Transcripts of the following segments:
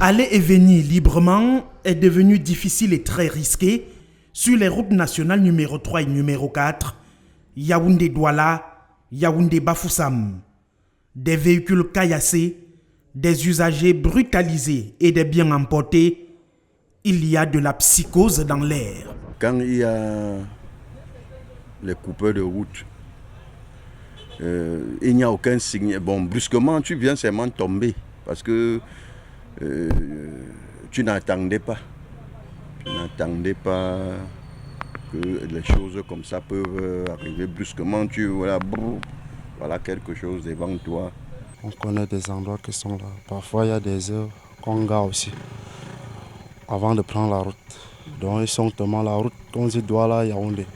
Aller et venir librement est devenu difficile et très risqué sur les routes nationales numéro 3 et numéro 4, Yaoundé-Douala, Yaoundé-Bafoussam. Des véhicules caillassés, des usagers brutalisés et des biens emportés, il y a de la psychose dans l'air. Quand il y a les coupeurs de route, il n'y a aucun signe. Bon, brusquement, tu viens seulement tomber parce que tu n'attendais pas. Tu n'attendais pas que les choses comme ça peuvent arriver brusquement. Voilà quelque chose devant toi. On connaît des endroits qui sont là. Parfois, il y a des heures qu'on gare aussi avant de prendre la route. Donc, ils sont tellement la route, on dit Douala, Yaoundé.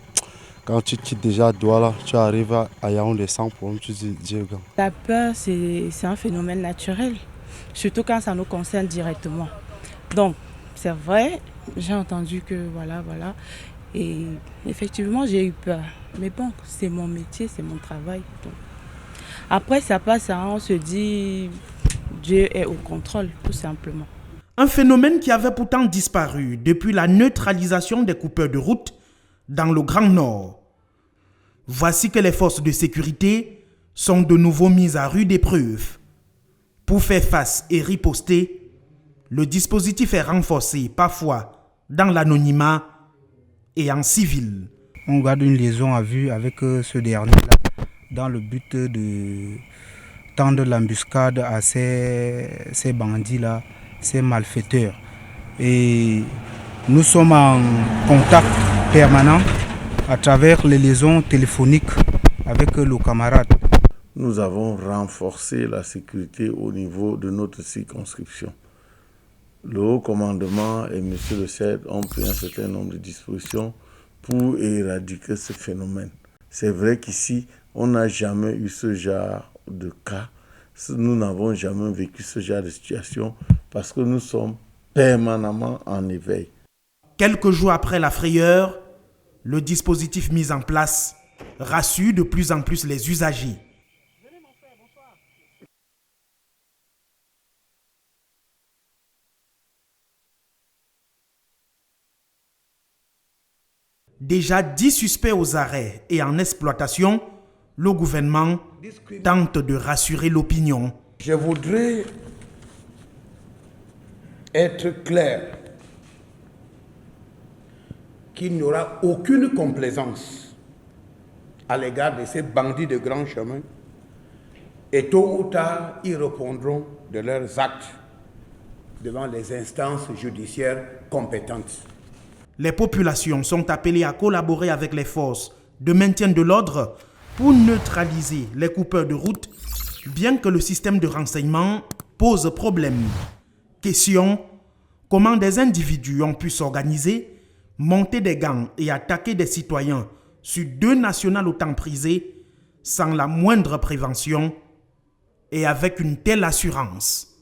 Quand tu quittes déjà Douala, tu arrives à Yaoundé sans problème, tu dis Dieu. La peur, c'est un phénomène naturel, surtout quand ça nous concerne directement. Donc, c'est vrai, j'ai entendu que voilà. Et effectivement, j'ai eu peur. Mais bon, c'est mon métier, c'est mon travail. Donc. Après, ça passe, on se dit, Dieu est au contrôle, tout simplement. Un phénomène qui avait pourtant disparu depuis la neutralisation des coupeurs de route dans le Grand Nord. Voici que les forces de sécurité sont de nouveau mises à rude épreuve. Pour faire face et riposter, le dispositif est renforcé parfois dans l'anonymat et en civil. On garde une liaison à vue avec ce dernier-là dans le but de tendre l'embuscade à ces bandits-là, ces malfaiteurs. Et nous sommes en contact permanent à travers les liaisons téléphoniques avec nos camarades. Nous avons renforcé la sécurité au niveau de notre circonscription. Le haut commandement et M. le chef ont pris un certain nombre de dispositions pour éradiquer ce phénomène. C'est vrai qu'ici, on n'a jamais eu ce genre de cas. Nous n'avons jamais vécu ce genre de situation parce que nous sommes permanemment en éveil. Quelques jours après la frayeur, le dispositif mis en place rassure de plus en plus les usagers. Déjà 10 suspects aux arrêts et en exploitation, le gouvernement tente de rassurer l'opinion. Je voudrais être clair qu'il n'y aura aucune complaisance à l'égard de ces bandits de grand chemin et tôt ou tard, ils répondront de leurs actes devant les instances judiciaires compétentes. Les populations sont appelées à collaborer avec les forces de maintien de l'ordre pour neutraliser les coupeurs de route, bien que le système de renseignement pose problème. Question: comment des individus ont pu s'organiser, monter des gangs et attaquer des citoyens sur 2 nationales autant prisées sans la moindre prévention et avec une telle assurance?